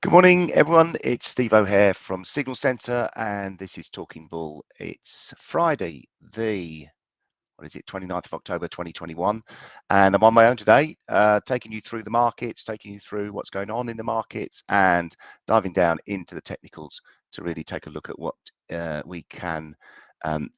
Good morning, everyone. It's Steve O'Hare from Signal Centre, and this is Talking Bull. It's Friday, the 29th of October 2021, and I'm on my own today, taking you through the markets, taking you through what's going on in the markets, and diving down into the technicals to really take a look at what we can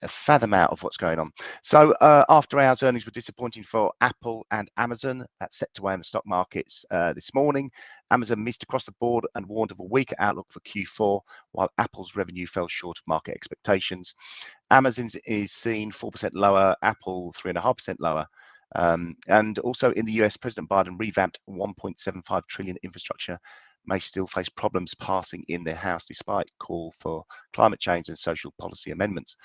fathom out of what's going on. So after hours earnings were disappointing for Apple and Amazon. That set to weigh in the stock markets this morning. Amazon missed across the board and warned of a weaker outlook for Q4, while Apple's revenue fell short of market expectations. Amazon's is seen 4% lower, Apple 3.5% lower. And also in the US, President Biden revamped 1.75 trillion infrastructure may still face problems passing in their House despite call for climate change and social policy amendments.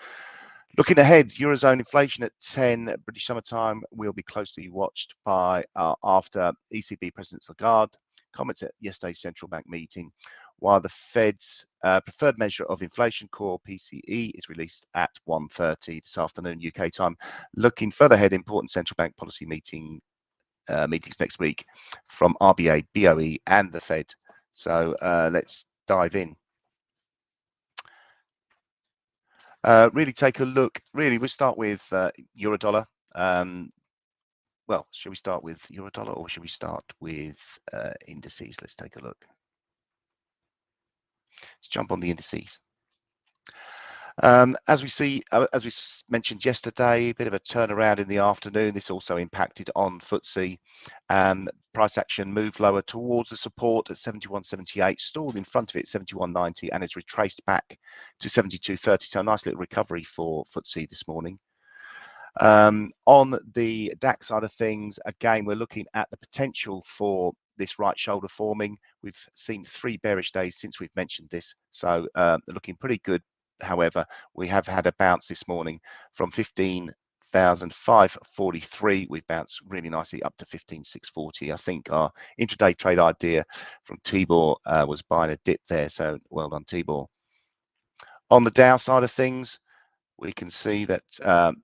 Looking ahead, Eurozone inflation at 10 British summertime will be closely watched by after ECB President Lagarde comments at yesterday's central bank meeting, while the Fed's preferred measure of inflation, core PCE, is released at 1:30 this afternoon UK time. Looking further ahead, important central bank policy meetings next week from RBA, BOE, and the Fed. So let's dive in. Really take a look. Really, we'll start with Eurodollar. Well, should we start with Eurodollar or should we start with indices? Let's take a look. Let's jump on the indices. As we mentioned yesterday, a bit of a turnaround in the afternoon. This also impacted on FTSE. Price action moved lower towards the support at 71.78, stalled in front of it 71.90, and it's retraced back to 72.30. So a nice little recovery for FTSE this morning. On the DAX side of things, again, we're looking at the potential for this right shoulder forming. We've seen 3 bearish days since we've mentioned this, so looking pretty good. However, we have had a bounce this morning from 15,543. We've bounced really nicely up to 15,640. I think our intraday trade idea from Tibor was buying a dip there, so well done, Tibor. On the Dow side of things, we can see that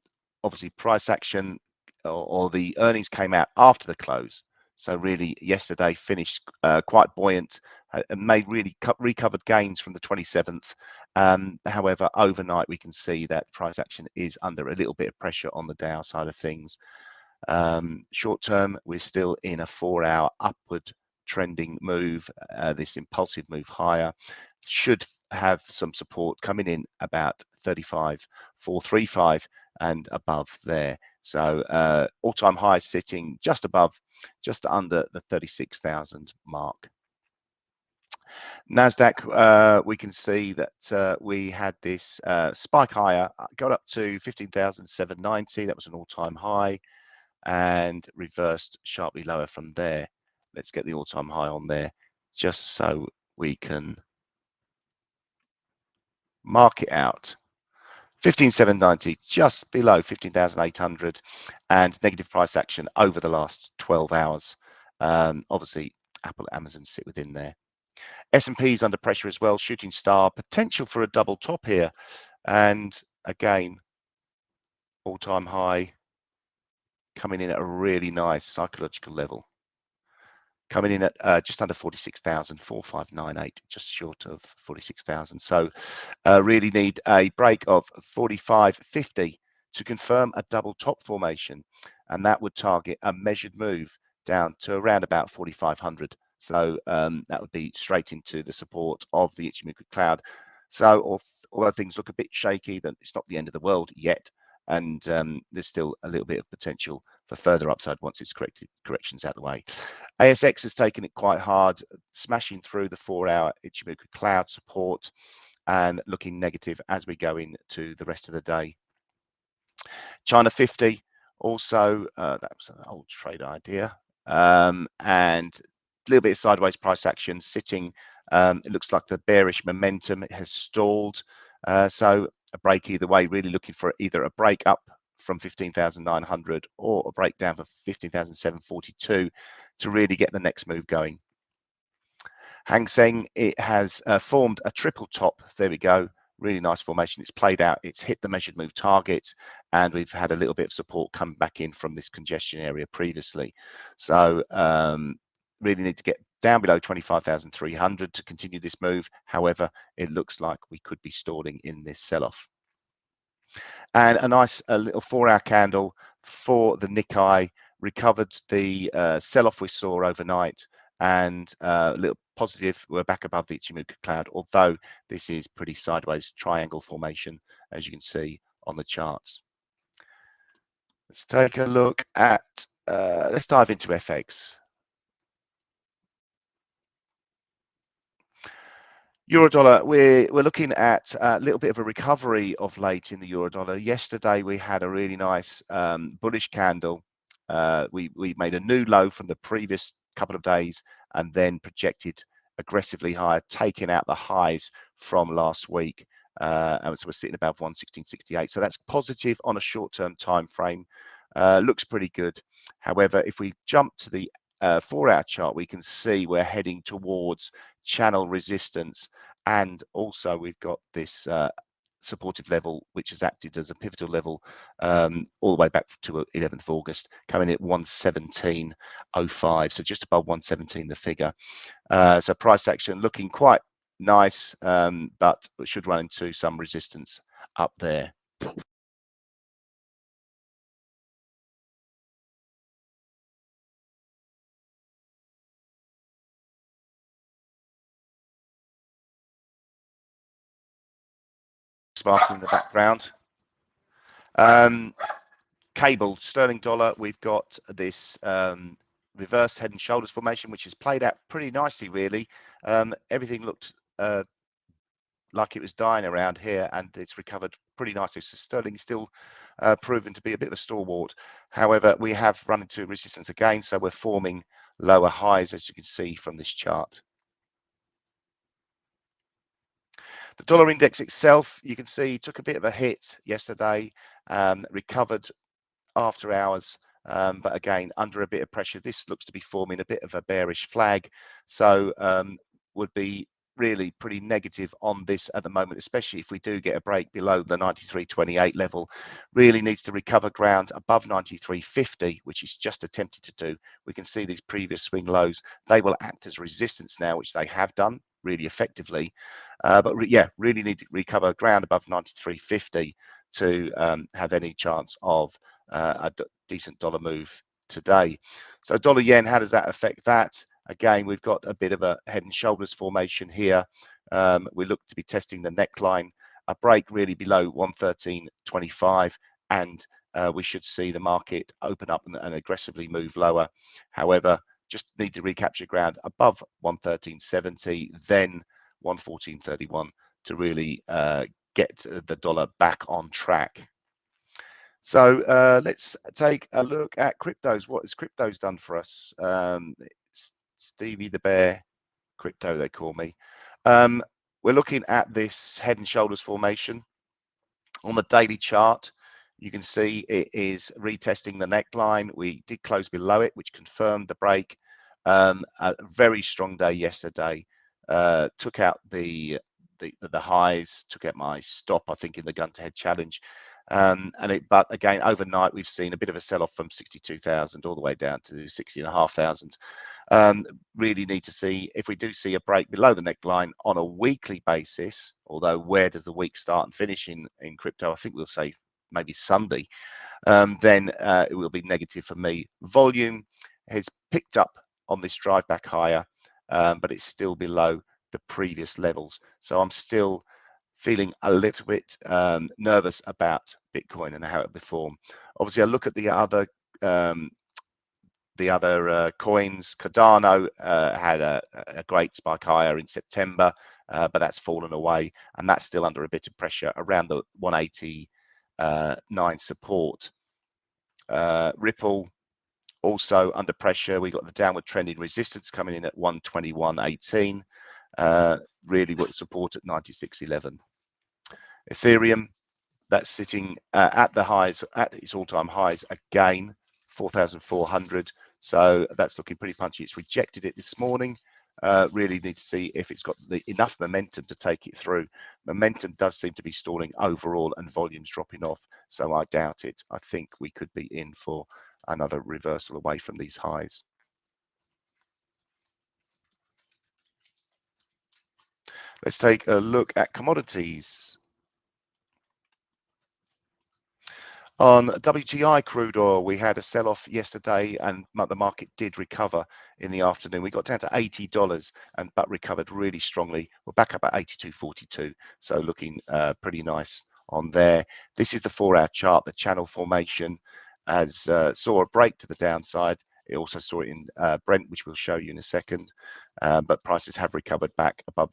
obviously price action or the earnings came out after the close. So really yesterday finished quite buoyant and made really recovered gains from the 27th. However, overnight we can see that price action is under a little bit of pressure on the Dow side of things. Short term, we're still in a 4-hour upward trending move. This impulsive move higher should have some support coming in about 35,435 and above there. So all-time high sitting just under the 36,000 mark. Nasdaq, we can see that we had this spike higher, got up to 15,790. That was an all-time high, and reversed sharply lower from there. Let's get the all-time high on there, just so we can mark it out. 15,790, just below 15,800, and negative price action over the last 12 hours. Obviously, Apple, Amazon sit within there. S&P is under pressure as well, shooting star, potential for a double top here. And again, all-time high coming in at a really nice psychological level. Coming in at just under 46,000, 4598, just short of 46,000. So really need a break of 45.50 to confirm a double top formation, and that would target a measured move down to around about 4,500. So that would be straight into the support of the Ichimoku cloud. So although things look a bit shaky, then it's not the end of the world yet, and there's still a little bit of potential for further upside once it's corrections out of the way. ASX has taken it quite hard, smashing through the 4-hour Ichimoku cloud support and looking negative as we go into the rest of the day. China 50 also, that was an old trade idea, and a little bit of sideways price action sitting. It looks like the bearish momentum has stalled, so a break either way, really looking for either a break up from 15,900 or a breakdown for 15,742 to really get the next move going. Hang Seng, it has formed a triple top. There we go. Really nice formation. It's played out. It's hit the measured move target, and we've had a little bit of support come back in from this congestion area previously. So really need to get down below 25,300 to continue this move. However, it looks like we could be stalling in this sell-off. And a nice little 4-hour candle for the Nikkei, recovered the sell-off we saw overnight, and a little positive. We're back above the Ichimoku cloud, although this is pretty sideways triangle formation, as you can see on the charts. Let's take a look at, let's dive into FX. Euro dollar, we're looking at a little bit of a recovery of late in the euro dollar. Yesterday we had a really nice bullish candle. We made a new low from the previous couple of days and then projected aggressively higher, taking out the highs from last week. And so we're sitting above 116.68. So that's positive on a short-term time frame. Looks pretty good. However, if we jump to the 4-hour chart, we can see we're heading towards channel resistance, and also we've got this supportive level which has acted as a pivotal level all the way back to 11th of August, coming in at 117.05, so just above 117 the figure. So price action looking quite nice, but it should run into some resistance up there. Sparkling in the background. Cable, sterling dollar, we've got this reverse head and shoulders formation, which has played out pretty nicely, really. Everything looked like it was dying around here, and it's recovered pretty nicely. So sterling is still proven to be a bit of a stalwart. However, we have run into resistance again, so we're forming lower highs, as you can see from this chart. The dollar index itself, you can see, took a bit of a hit yesterday, recovered after hours, but again under a bit of pressure. This looks to be forming a bit of a bearish flag, so would be really pretty negative on this at the moment, especially if we do get a break below the 93.28 level. Really needs to recover ground above 93.50, which is just attempted to do. We can see these previous swing lows, they will act as resistance now, which they have done really effectively, but yeah, really need to recover ground above 93.50 to have any chance of a decent dollar move today. So dollar yen, how does that affect that? Again, we've got a bit of a head and shoulders formation here. We look to be testing the neckline, a break really below 113.25, and we should see the market open up and aggressively move lower. However, just need to recapture ground above 113.70, then 114.31 to really get the dollar back on track. So let's take a look at cryptos. What has cryptos done for us? Stevie the Bear Crypto, they call me. We're looking at this head and shoulders formation. On the daily chart, you can see it is retesting the neckline. We did close below it, which confirmed the break. A very strong day yesterday. Took out the highs, took out my stop, I think, in the gun to head challenge. But again, overnight we've seen a bit of a sell-off from 62,000 all the way down to 60,500. Really need to see if we do see a break below the neckline on a weekly basis. Although where does the week start and finish in crypto? I think we'll say maybe Sunday. Then it will be negative for me. Volume has picked up on this drive back higher, but it's still below the previous levels. So I'm still feeling a little bit nervous about Bitcoin and how it perform. Obviously, I look at the other coins. Cardano had a great spike higher in September, but that's fallen away, and that's still under a bit of pressure around the 189 support. Ripple also under pressure. We got the downward trending resistance coming in at 121.18. Really what support at 96.11. Ethereum, that's sitting at the highs, at its all-time highs again, 4,400. So that's looking pretty punchy. It's rejected it this morning. Really need to see if it's got enough momentum to take it through. Momentum does seem to be stalling overall and volumes dropping off, so I doubt it. I think we could be in for another reversal away from these highs. Let's take a look at commodities. On WTI crude oil, we had a sell-off yesterday, and the market did recover in the afternoon. We got down to $80, but recovered really strongly. We're back up at 82.42, so looking pretty nice on there. This is the 4-hour chart. The channel formation has saw a break to the downside. It also saw it in Brent, which we'll show you in a second, but prices have recovered back above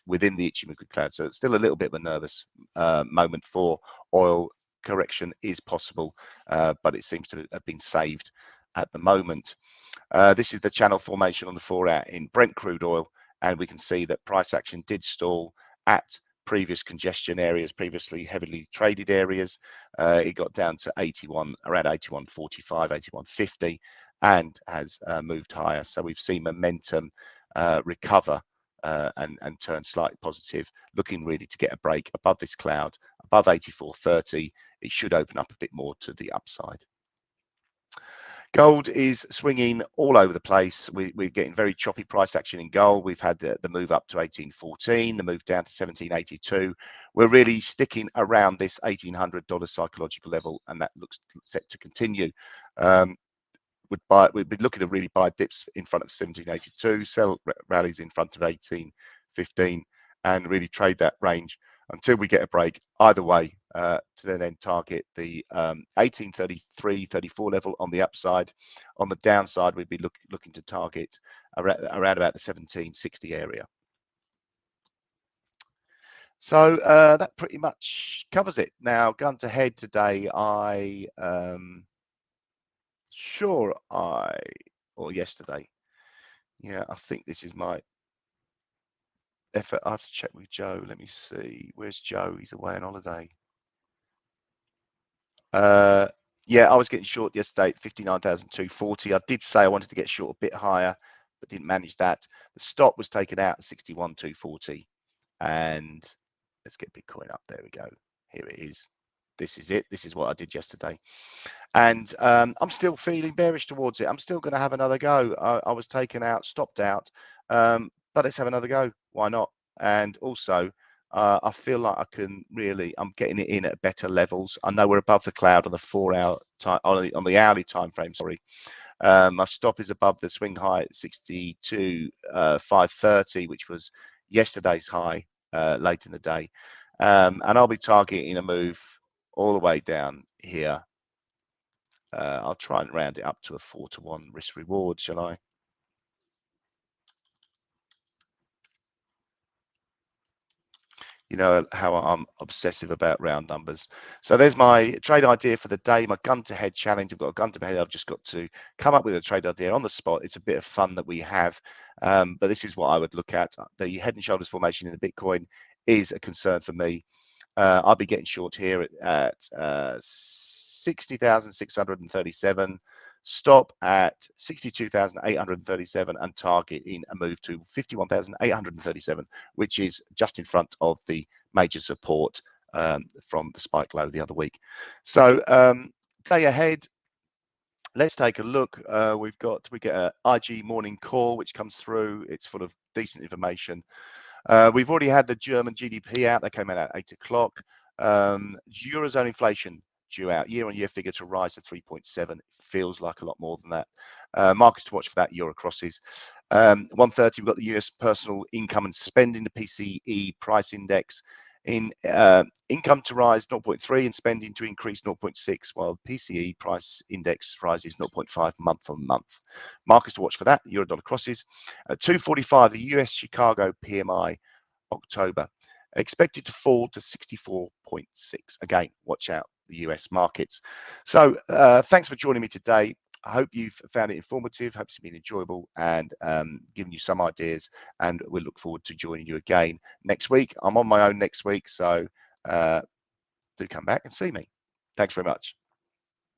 within the Ichimoku cloud. So it's still a little bit of a nervous moment for oil. Correction is possible, but it seems to have been saved at the moment. This is the channel formation on the 4-hour in Brent crude oil, and we can see that price action did stall at previous congestion areas, previously heavily traded areas. It got down to 81, around 81.45, 81.50, and has moved higher. So we've seen momentum recover and turn slightly positive, looking really to get a break above this cloud, above 84.30. It should open up a bit more to the upside. Gold is swinging all over the place. We're getting very choppy price action in gold. We've had the move up to 1814, the move down to 1782. We're really sticking around this $1,800 psychological level, and that looks set to continue. We'd be looking to really buy dips in front of 1782, sell rallies in front of 1815, and really trade that range until we get a break either way, to then target the 1833, 34 level on the upside. On the downside, we'd be looking to target around about the 1760 area. So that pretty much covers it. Now, gun to head today, or yesterday. Yeah, I think this is my effort. I have to check with Joe. Let me see. Where's Joe? He's away on holiday. Yeah, I was getting short yesterday at 59,240. I did say I wanted to get short a bit higher, but didn't manage that. The stop was taken out at 61,240. And let's get Bitcoin up. There we go. Here it is. This is it. This is what I did yesterday. And I'm still feeling bearish towards it. I'm still going to have another go. I was taken out, stopped out, but let's have another go. Why not? And also, I feel like I'm getting it in at better levels. I know we're above the cloud on the 4-hour time, on the hourly time frame. Sorry. My stop is above the swing high at 62.530, which was yesterday's high late in the day. And I'll be targeting a move all the way down here. I'll try and round it up to a 4-to-1 risk reward, shall I? You know how I'm obsessive about round numbers. So there's my trade idea for the day, my gun to head challenge. I've got a gun to head. I've just got to come up with a trade idea on the spot. It's a bit of fun that we have, but this is what I would look at. The head and shoulders formation in the Bitcoin is a concern for me. I'll be getting short here at 60,637. Stop at 62,837 and target in a move to 51,837, which is just in front of the major support from the spike low the other week. So day ahead, let's take a look. We get a IG morning call which comes through. It's full of decent information. We've already had the German GDP out. That came out at 8 o'clock. Eurozone inflation due out, year-on-year figure to rise to 3.7. Feels like a lot more than that. Markets to watch for that, Euro crosses. 1:30, we've got the US personal income and spending, the PCE price index. In income to rise 0.3 and spending to increase 0.6, while PCE price index rises 0.5 month on month. Markets to watch for that, Euro dollar crosses. At 2:45, the US Chicago PMI October expected to fall to 64.6. Again, watch out the US markets. So thanks for joining me today. I hope you've found it informative. Hope it's been enjoyable and given you some ideas. And we'll look forward to joining you again next week. I'm on my own next week, so do come back and see me. Thanks very much.